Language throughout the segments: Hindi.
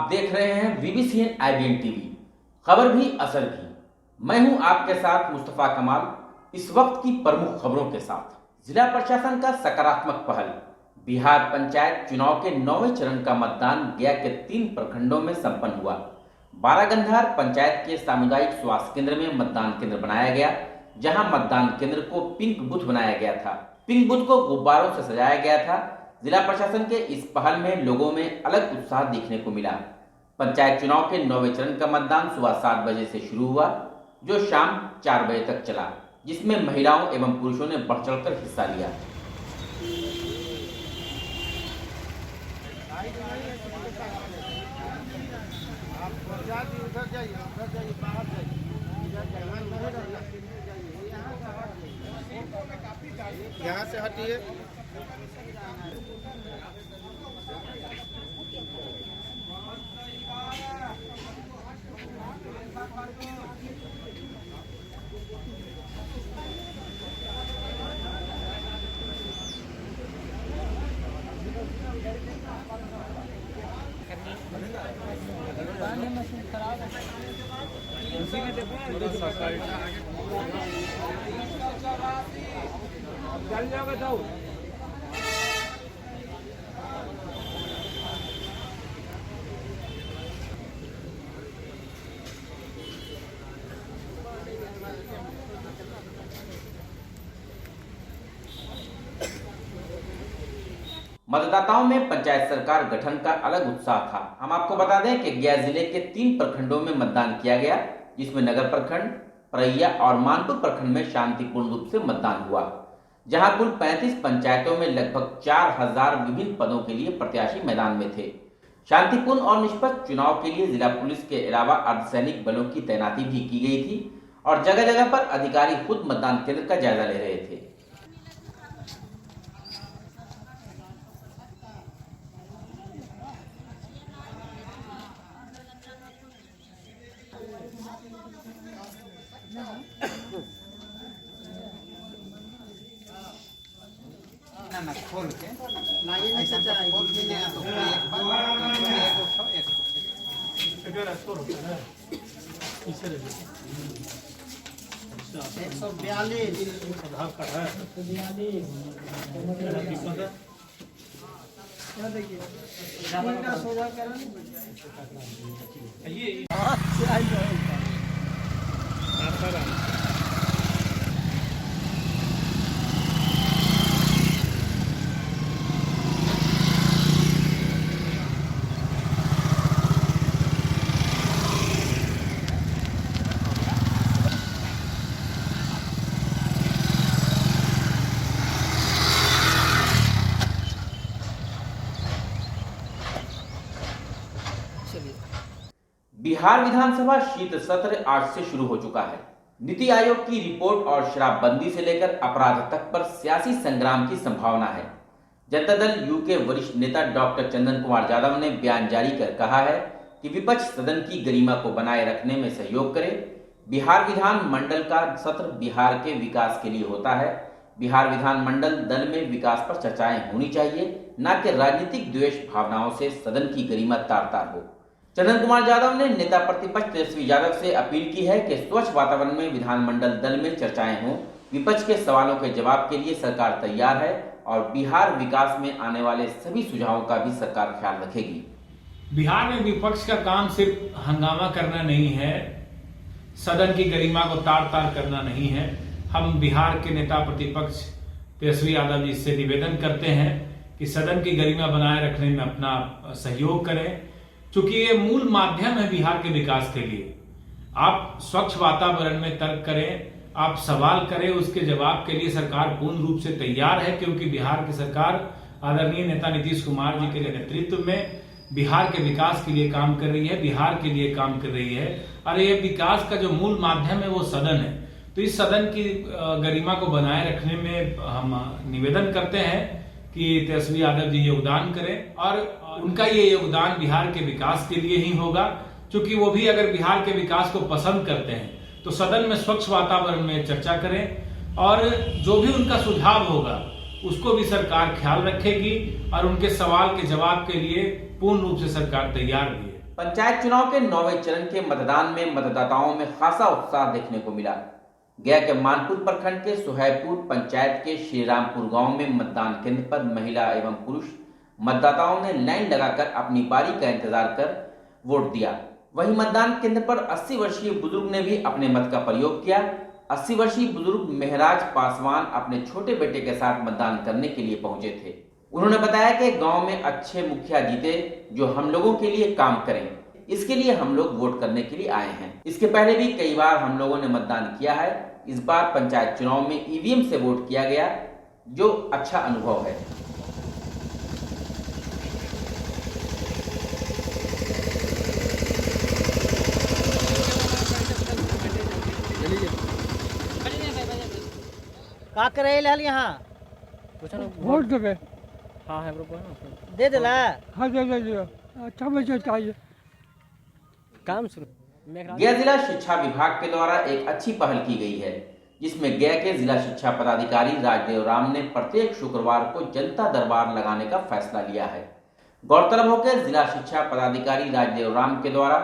आप देख रहे हैं VBCN IBN टीवी, खबर भी असर भी। मैं हूं आपके साथ मुस्तफा कमाल। इस वक्त की प्रमुख खबरों के साथ जिला प्रशासन का सकारात्मक पहल। बिहार पंचायत चुनाव के 9वें चरण का मतदान गया के 3 प्रखंडों में संपन्न हुआ। बारागंधार पंचायत के सामुदायिक स्वास्थ्य केंद्र में मतदान केंद्र बनाया गया, जहां मतदान केंद्र को पिंक बूथ बनाया गया था। पिंक बूथ को गुब्बारों से सजाया गया था। जिला प्रशासन के इस पहल में लोगों में अलग उत्साह देखने को मिला। पंचायत चुनाव के 9वें चरण का मतदान सुबह 7 बजे से शुरू हुआ, जो शाम 4 बजे तक चला, जिसमें महिलाओं एवं पुरुषों ने बढ़ चढ़कर हिस्सा लिया। यहाँ से हटिए। चल जाओगे तो मतदाताओं में पंचायत सरकार गठन का अलग उत्साह था। हम आपको बता दें कि गया जिले के 3 प्रखंडों में मतदान किया गया, जिसमें नगर प्रखंड, परैया और मानपुर प्रखंड में शांतिपूर्ण रूप से मतदान हुआ, जहां कुल 35 पंचायतों में लगभग 4000 विभिन्न पदों के लिए प्रत्याशी मैदान में थे। शांतिपूर्ण और निष्पक्ष चुनाव के लिए जिला पुलिस के अलावा अर्धसैनिक बलों की तैनाती भी की गई थी और जगह जगह पर अधिकारी खुद मतदान केंद्र का जायजा ले रहे थे। ना खोल के ऐसा खोल के देना तो एक बार एक 142 आधार कार्ड है 42 क्या देखिए बिहार विधानसभा शीत सत्र आज से शुरू हो चुका है। नीति आयोग की रिपोर्ट और शराबबंदी से लेकर अपराध तक पर सियासी संग्राम की संभावना है। जनता दल यू के वरिष्ठ नेता डॉक्टर चंदन कुमार यादव ने बयान जारी कर कहा है कि विपक्ष सदन की गरिमा को बनाए रखने में सहयोग करे। बिहार विधान मंडल का सत्र बिहार के विकास के लिए होता है। बिहार विधान मंडल दल में विकास पर चर्चाएं होनी चाहिए, न कि राजनीतिक द्वेष भावनाओं से सदन की गरिमा तार तार हो। चंदन कुमार यादव ने नेता प्रतिपक्ष तेजस्वी यादव से अपील की है कि स्वच्छ वातावरण में विधानमंडल दल में चर्चाएं हों। विपक्ष के सवालों के जवाब के लिए सरकार तैयार है और बिहार विकास में आने वाले सभी सुझावों का भी सरकार ख्याल रखेगी। बिहार में विपक्ष का काम सिर्फ हंगामा करना नहीं है, सदन की गरिमा को तार तार करना नहीं है। हम बिहार के नेता प्रतिपक्ष तेजस्वी यादव जी से निवेदन करते हैं कि सदन की गरिमा बनाए रखने में अपना सहयोग करें, क्योंकि ये मूल माध्यम है बिहार के विकास के लिए। आप स्वच्छ वातावरण में तर्क करें, आप सवाल करें, उसके जवाब के लिए सरकार पूर्ण रूप से तैयार है, क्योंकि बिहार की सरकार आदरणीय नेता नीतीश कुमार जी के नेतृत्व में बिहार के विकास के लिए काम कर रही है, बिहार के लिए काम कर रही है। और ये विकास का जो मूल माध्यम है वो सदन है। तो इस सदन की गरिमा को बनाए रखने में हम निवेदन करते हैं कि तेजस्वी यादव जी योगदान करें, और उनका ये योगदान बिहार के विकास के लिए ही होगा, क्योंकि वो भी अगर बिहार के विकास को पसंद करते हैं तो सदन में स्वच्छ वातावरण में चर्चा करें, और जो भी उनका सुझाव होगा उसको भी सरकार ख्याल रखेगी, और उनके सवाल के जवाब के लिए पूर्ण रूप से सरकार तैयार भी है। पंचायत चुनाव के 9वें चरण के मतदान में मतदाताओं में खासा उत्साह देखने को मिला। गया के मानपुर प्रखंड के सुहैबपुर पंचायत के श्रीरामपुर गांव में मतदान केंद्र पर महिला एवं पुरुष मतदाताओं ने लाइन लगाकर अपनी बारी का इंतजार कर वोट दिया। वहीं मतदान केंद्र पर 80 वर्षीय बुजुर्ग ने भी अपने मत का प्रयोग किया। 80 वर्षीय बुजुर्ग मेहराज पासवान अपने छोटे बेटे के साथ मतदान करने के लिए पहुंचे थे। उन्होंने बताया कि गांव में अच्छे मुखिया जीते जो हम लोगों के लिए काम करें, इसके लिए हम लोग वोट करने के लिए आए हैं। इसके पहले भी कई बार हम लोगों ने मतदान किया है। इस बार पंचायत चुनाव में ईवीएम से वोट किया गया, जो अच्छा अनुभव है। का करे लाल यहाँ वोट देवे। हाँ है दे देला। हाँ दे अच्छा मुझे चाहिए। काम शुरू। गया जिला शिक्षा विभाग के द्वारा एक अच्छी पहल की गई है, जिसमें गया के जिला शिक्षा पदाधिकारी राजदेव राम ने प्रत्येक शुक्रवार को जनता दरबार लगाने का फैसला लिया है। गौरतलब हो कि जिला शिक्षा पदाधिकारी राजदेव राम के द्वारा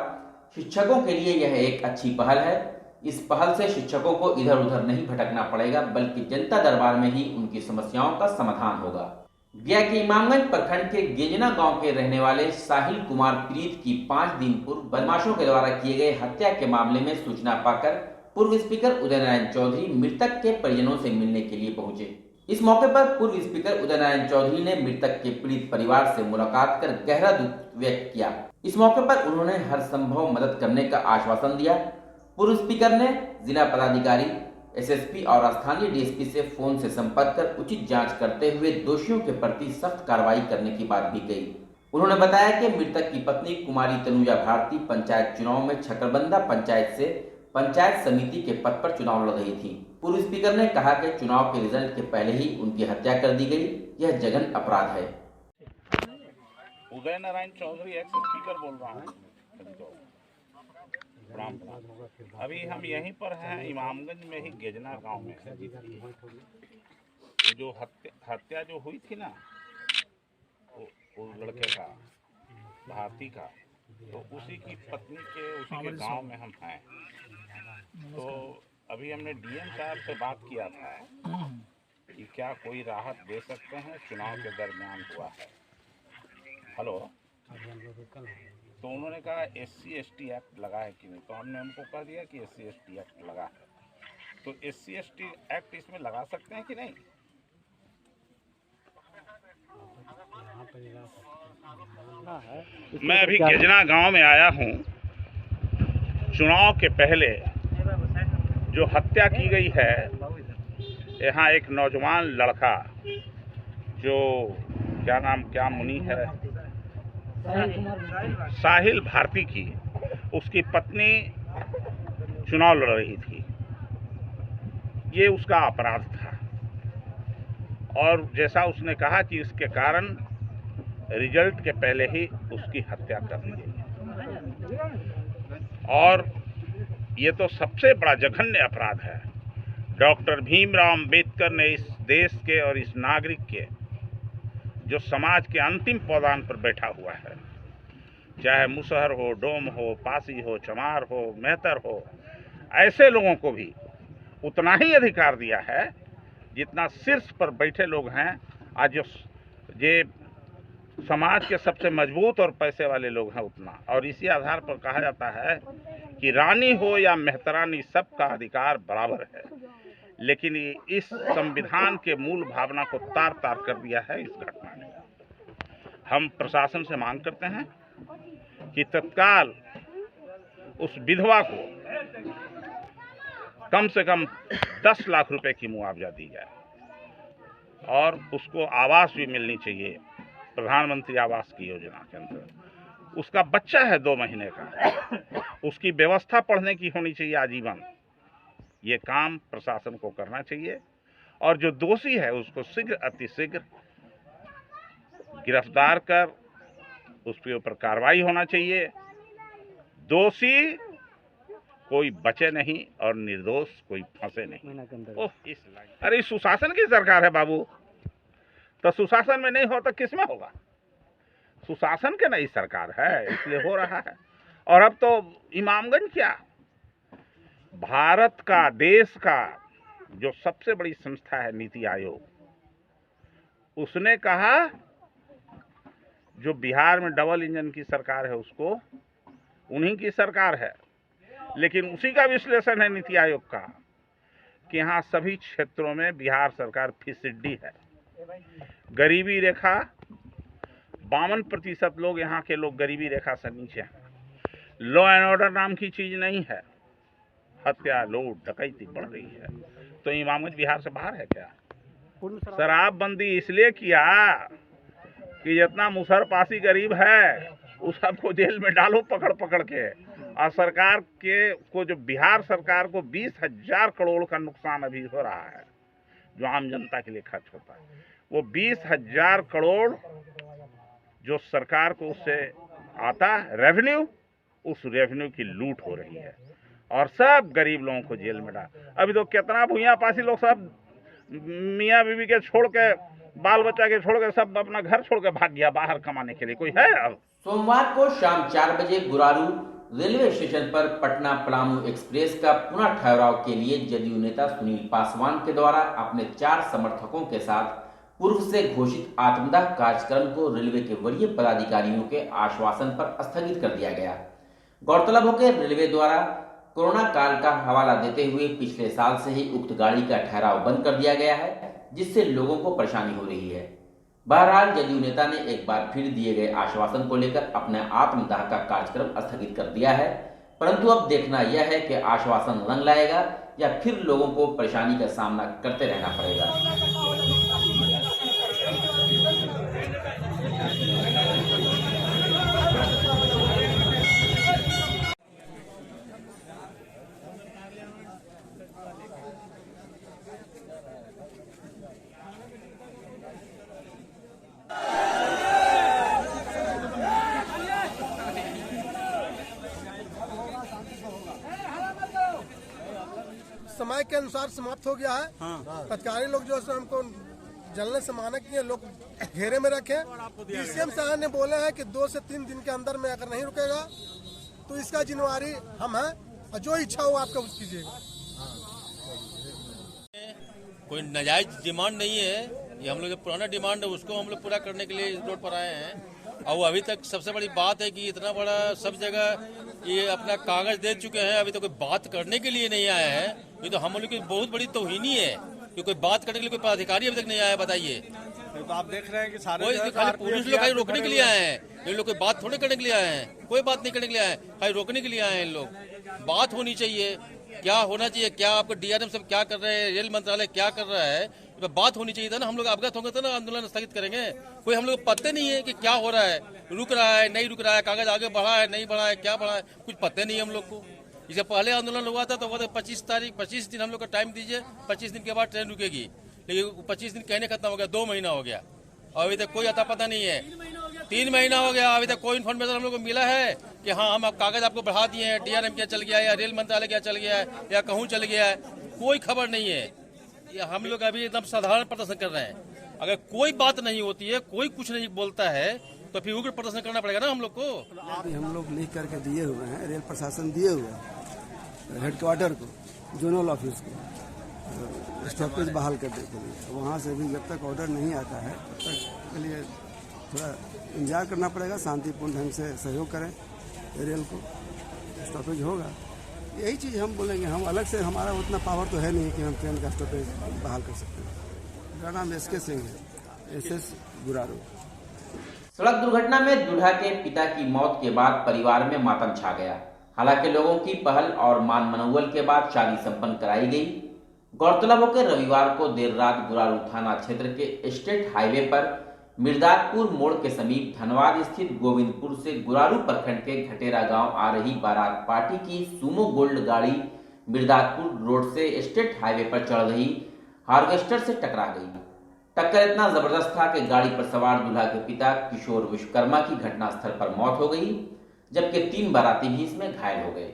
शिक्षकों के लिए यह एक अच्छी पहल है। इस पहल से शिक्षकों को इधर उधर नहीं भटकना पड़ेगा, बल्कि जनता दरबार में ही उनकी समस्याओं का समाधान होगा। गया के इमामगंज प्रखंड के गेजना गांव के रहने वाले साहिल कुमार प्रीत की 5 दिन पूर्व बदमाशों के द्वारा किए गए हत्या के मामले में सूचना पाकर पूर्व स्पीकर उदय नारायण चौधरी मृतक के परिजनों से मिलने के लिए पहुंचे। इस मौके पर पूर्व स्पीकर उदय नारायण चौधरी ने मृतक के पीड़ित परिवार से मुलाकात कर गहरा दुख व्यक्त किया। इस मौके पर उन्होंने हर संभव मदद करने का आश्वासन दिया। पूर्व स्पीकर ने जिला पदाधिकारी, एसएसपी और स्थानीय डीएसपी से फोन से संपर्क कर उचित जांच करते हुए दोषियों के प्रति सख्त कार्रवाई करने की बात भी कही। उन्होंने बताया कि मृतक की पत्नी कुमारी तनुजा भारती पंचायत चुनाव में छकरबंदा पंचायत से पंचायत समिति के पद पर चुनाव लड़ रही थी। पूर्व स्पीकर ने कहा कि चुनाव के रिजल्ट के पहले ही उनकी हत्या कर दी गई, यह जघन्य अपराध है। उदय नारायण चौधरी एक्स स्पीकर बोल रहा हूँ। अभी हम यहीं पर हैं, इमामगंज में ही गेजना गांव में। जो हत्या जो हुई थी ना, वो लड़के का, भारती का, तो उसी की पत्नी के उसी के गांव में हम हैं। तो अभी हमने डीएम साहब से बात किया था कि क्या कोई राहत दे सकते हैं, चुनाव के दरमियान हुआ है। हेलो, तो उन्होंने कहा SC/ST एक्ट लगा है कि नहीं, तो हमने उनको कह दिया कि SC/ST एक्ट लगा है। तो SC/ST एक्ट इसमें लगा सकते हैं कि नहीं? मैं अभी गेजना गांव में आया हूं। चुनाव के पहले जो हत्या की गई है, यहाँ एक नौजवान लड़का जो क्या मुनि है, साहिल भारती की, उसकी पत्नी चुनाव लड़ रही थी। ये उसका अपराध था और जैसा उसने कहा कि इसके कारण रिजल्ट के पहले ही उसकी हत्या कर दी गई। और ये तो सबसे बड़ा जघन्य अपराध है। डॉक्टर भीमराव अंबेडकर ने इस देश के और इस नागरिक के, जो समाज के अंतिम पायदान पर बैठा हुआ है, चाहे मुसहर हो, डोम हो, पासी हो, चमार हो, मेहतर हो, ऐसे लोगों को भी उतना ही अधिकार दिया है जितना शीर्ष पर बैठे लोग हैं। आज जो समाज के सबसे मजबूत और पैसे वाले लोग हैं उतना। और इसी आधार पर कहा जाता है कि रानी हो या मेहतरानी, सबका अधिकार बराबर है। लेकिन इस संविधान के मूल भावना को तार तार कर दिया है इस घटना ने। हम प्रशासन से मांग करते हैं कि तत्काल उस विधवा को कम से कम 10 लाख रुपए की मुआवजा दी जाए और उसको आवास भी मिलनी चाहिए प्रधानमंत्री आवास की योजना के अंतर्गत। उसका बच्चा है 2 महीने का, उसकी व्यवस्था पढ़ने की होनी चाहिए आजीवन। ये काम प्रशासन को करना चाहिए और जो दोषी है उसको शीघ्र अतिशीघ्र गिरफ्तार कर उसके ऊपर कार्रवाई होना चाहिए। दोषी कोई बचे नहीं और निर्दोष कोई फंसे नहीं। अरे सुशासन की सरकार है बाबू, तो सुशासन में नहीं हो तो किस में होगा? सुशासन के नई सरकार है, इसलिए हो रहा है। और अब तो इमामगंज क्या, भारत का, देश का जो सबसे बड़ी संस्था है नीति आयोग, उसने कहा जो बिहार में डबल इंजन की सरकार है उसको उन्हीं की सरकार है, लेकिन उसी का विश्लेषण है नीति आयोग का कि यहाँ सभी क्षेत्रों में बिहार सरकार फिसड्डी है। गरीबी रेखा 52% लोग, यहाँ के लोग गरीबी रेखा से नीचे हैं। लॉ एंड ऑर्डर नाम की चीज नहीं है, हत्या, लूट, डकैती बढ़ रही है। तो इमामगंज बिहार से बाहर है क्या? शराबबंदी इसलिए किया कि जितना मुसहरपासी गरीब है उस सबको जेल में डालो पकड़ पकड़ के। और सरकार के को जो बिहार सरकार को 20,000 करोड़ का नुकसान अभी हो रहा है जो आम जनता के लिए खर्च होता है, वो 20,000 करोड़ जो सरकार को उससे आता रेवेन्यू, उस रेवेन्यू की लूट हो रही है और सब गरीब लोगों को जेल में डाल। अभी तो कितना भूया पासी लोग सब मियाँ बीवी के छोड़ के, बाल बच्चा के छोड़ के सब अपना घर छोड़ के भाग गया बाहर कमाने के लिए। कोई है अब? सोमवार को शाम 4 बजे गुरारू रेलवे स्टेशन पर पटना पलामू एक्सप्रेस का पुनः ठहराव के लिए जदयू नेता सुनील पासवान के द्वारा अपने 4 समर्थकों के साथ पूर्व से घोषित आत्मदाह कार्यक्रम को रेलवे के वरीय पदाधिकारियों के आश्वासन पर स्थगित कर दिया गया। गौरतलब हो कि रेलवे द्वारा कोरोना काल का हवाला देते हुए पिछले साल से ही उक्त गाड़ी का ठहराव बंद कर दिया गया है, जिससे लोगों को परेशानी हो रही है। बहरहाल जदयू नेता ने एक बार फिर दिए गए आश्वासन को लेकर अपने आत्मदाह का कार्यक्रम स्थगित कर दिया है, परंतु अब देखना यह है कि आश्वासन रंग लाएगा या फिर लोगों को परेशानी का सामना करते रहना पड़ेगा। समय के अनुसार समाप्त हो गया है। तत्कालीन लोग जो है हमको जलने से माना किए, लोग घेरे में रखे। डीसीएम साहब ने बोले हैं कि 2 से 3 दिन के अंदर में अगर नहीं रुकेगा तो इसका जिम्मेवारी हम हैं और जो इच्छा हो आपका कुछ कीजिएगा। कोई नाजायज डिमांड नहीं है, ये हम लोग जो पुराना डिमांड है उसको हम लोग पूरा करने के लिए इस रोड पर आए हैं। और अभी तक सबसे बड़ी बात है कि इतना बड़ा सब जगह ये अपना कागज दे चुके हैं, अभी तो कोई बात करने के लिए नहीं आया है। ये तो हम लोग की बहुत बड़ी तौहीनी है कि कोई बात करने के लिए कोई पदाधिकारी अभी तक नहीं आया। बताइए, तो आप देख रहे हैं कि सारे कोई खाली पुलिस लोग खाली रोकने के लिए आए हैं, ये लोग कोई बात थोड़े करने के लिए आए हैं, कोई बात नहीं करने के लिए आए हैं, खाली रोकने के लिए आए हैं। इन लोग बात होनी चाहिए, क्या होना चाहिए, क्या आपको डीआरएम सब क्या कर रहे हैं, रेल मंत्रालय क्या कर रहा है, बात होनी चाहिए था ना। हम लोग अवगत होंगे तो ना आंदोलन स्थगित करेंगे। कोई हम लोग पता नहीं है कि क्या हो रहा है, रुक रहा है नहीं रुक रहा है, कागज आगे बढ़ा है नहीं बढ़ा है, क्या बढ़ा है, कुछ पता नहीं है हम लोग को। इससे पहले आंदोलन हुआ था तो वो 25 दिन हम लोग को टाइम दीजिए, 25 दिन के बाद ट्रेन रुकेगी, लेकिन 25 दिन कहने खत्म हो गया, 2 महीना हो गया और अभी तक कोई अता पता नहीं है। 3 महीना हो गया, अभी तक कोई इन्फॉर्मेशन हम लोग को मिला है कि हाँ हम कागज आपको बढ़ा दिए हैं, डीआरएम क्या चल गया है या रेल मंत्रालय क्या चल गया है या कहूँ चल गया है, कोई खबर नहीं है। हम लोग अभी एकदम साधारण प्रदर्शन कर रहे हैं। अगर कोई बात नहीं होती है, कोई कुछ नहीं बोलता है तो फिर उग्र प्रदर्शन करना पड़ेगा ना हम लोग को। हम लोग लिख करके दिए हुए हैं, रेल प्रशासन दिए हुए हैं हेडक्वार्टर को, जोनल ऑफिस को स्टॉपेज बहाल करने के लिए। वहाँ से भी जब तक ऑर्डर नहीं आता है तब तक के लिए थोड़ा इंतजार करना पड़ेगा, शांतिपूर्ण ढंग से सहयोग करें रेल को, स्टॉपेज होगा। यही चीज़ हम बोलेंगे। हम अलग से, हमारा उतना पावर तो है नहीं कि हम ट्रेन का स्टॉपेज बहाल कर सकते हैं। मेरा नाम SK सिंह है, SS गुरारू। सड़क दुर्घटना में दूल्हा के पिता की मौत के बाद परिवार में मातम छा गया। हालांकि लोगों की पहल और मान मनोबल के बाद शादी संपन्न कराई गई। गौरतलब हो कि रविवार को देर रात गुरारू थाना क्षेत्र के स्टेट हाईवे पर मिर्दातपुर मोड़ के समीप धनबाद स्थित गोविंदपुर से गुरारू प्रखंड के घटेरा गांव आ रही बारात पार्टी की सुमो गोल्ड गाड़ी मिर्दातपुर रोड से स्टेट हाईवे पर चढ़ रही हार्वेस्टर से टकरा गई। टक्कर इतना जबरदस्त था कि गाड़ी पर सवार दूल्हा के पिता किशोर विश्वकर्मा की घटनास्थल पर मौत हो गई, जबकि 3 बाराती भी इसमें घायल हो गए।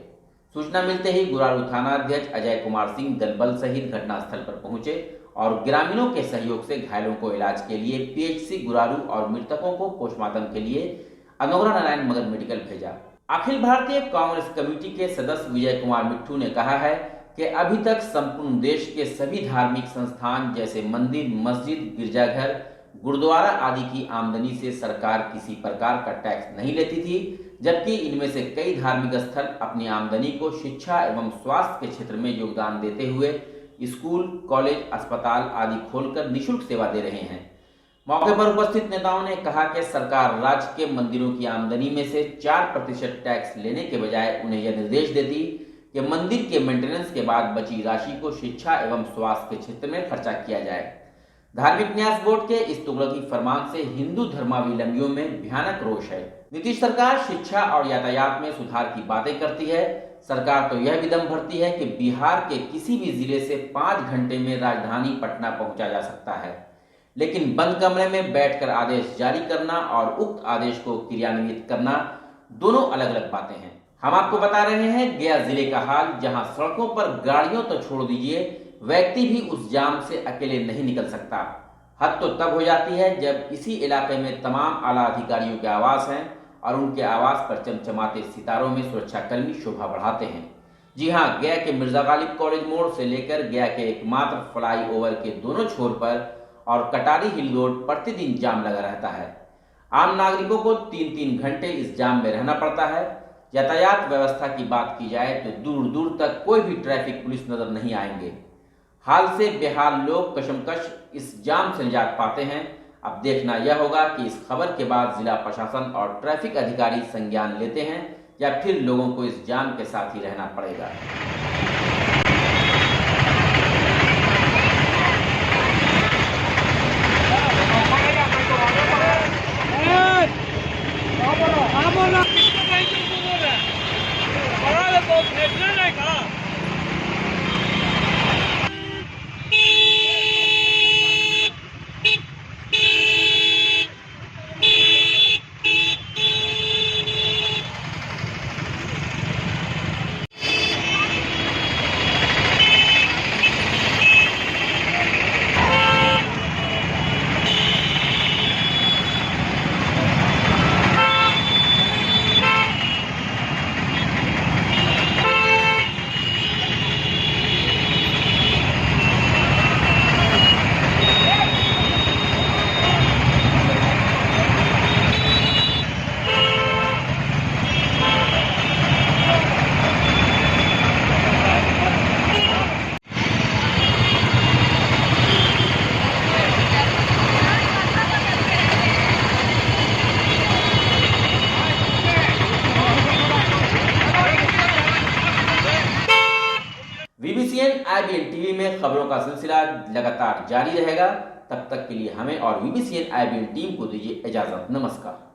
सूचना मिलते ही गुरारू थाना अध्यक्ष अजय कुमार सिंह दलबल सहित घटनास्थल पर पहुंचे और ग्रामीणों के सहयोग से घायलों को इलाज के लिए पीएचसी गुरारू और मृतकों को पोस्टमार्टम के लिए अनोगरा नारायण मगध मेडिकल भेजा। अखिल भारतीय कांग्रेस कमेटी के सदस्य विजय कुमार मिट्ठू ने कहा है कि अभी तक संपूर्ण देश के सभी धार्मिक संस्थान जैसे मंदिर, मस्जिद, गिरजाघर, गुरुद्वारा आदि की आमदनी से सरकार किसी प्रकार का टैक्स नहीं लेती थी, जबकि इनमें से कई धार्मिक स्थल अपनी आमदनी को शिक्षा एवं स्वास्थ्य के क्षेत्र में योगदान देते हुए स्कूल, कॉलेज, अस्पताल आदि खोलकर निःशुल्क सेवा दे रहे हैं। मौके पर उपस्थित नेताओं ने कहा कि सरकार राज्य के मंदिरों की आमदनी में से 4% टैक्स लेने के बजाय उन्हें यह निर्देश देती कि मंदिर के मेंटेनेंस के बाद बची राशि को शिक्षा एवं स्वास्थ्य के क्षेत्र में खर्चा किया जाए। धार्मिक न्यास बोर्ड के इस तुगलकी फरमान से हिंदू धर्मावलंबियों में भयानक रोष है। नीतीश सरकार शिक्षा और यातायात में सुधार की बातें करती है। सरकार तो यह भी दम भरती है कि बिहार के किसी भी जिले से 5 घंटे में राजधानी पटना पहुंचा जा सकता है, लेकिन बंद कमरे में बैठकर आदेश जारी करना और उक्त आदेश को क्रियान्वित करना दोनों अलग अलग बातें हैं। हम आपको बता रहे हैं गया जिले का हाल, जहां सड़कों पर गाड़ियों तो छोड़ दीजिए, व्यक्ति भी उस जाम से अकेले नहीं निकल सकता। हद तो तब हो जाती है जब इसी इलाके में तमाम आला अधिकारियों के आवास हैं और उनके आवास पर चमचमाते सितारों में सुरक्षाकर्मी शोभा बढ़ाते हैं। जी हां, गया के मिर्जा गालिब कॉलेज मोड़ से लेकर गया के एकमात्र फ्लाईओवर के दोनों छोर पर और कटारी हिल रोड प्रतिदिन जाम लगा रहता है। आम नागरिकों को 3-3 घंटे इस जाम में रहना पड़ता है। यातायात व्यवस्था की बात की जाए तो दूर दूर तक कोई भी ट्रैफिक पुलिस नजर नहीं आएंगे। हाल से बेहाल लोग कशमकश इस जाम से निजात पाते हैं। अब देखना यह होगा कि इस खबर के बाद जिला प्रशासन और ट्रैफिक अधिकारी संज्ञान लेते हैं या फिर लोगों को इस जाम के साथ ही रहना पड़ेगा। IBN टीवी में खबरों का सिलसिला लगातार जारी रहेगा। तब तक के लिए हमें और VBCN IBN टीम को दीजिए इजाजत। नमस्कार।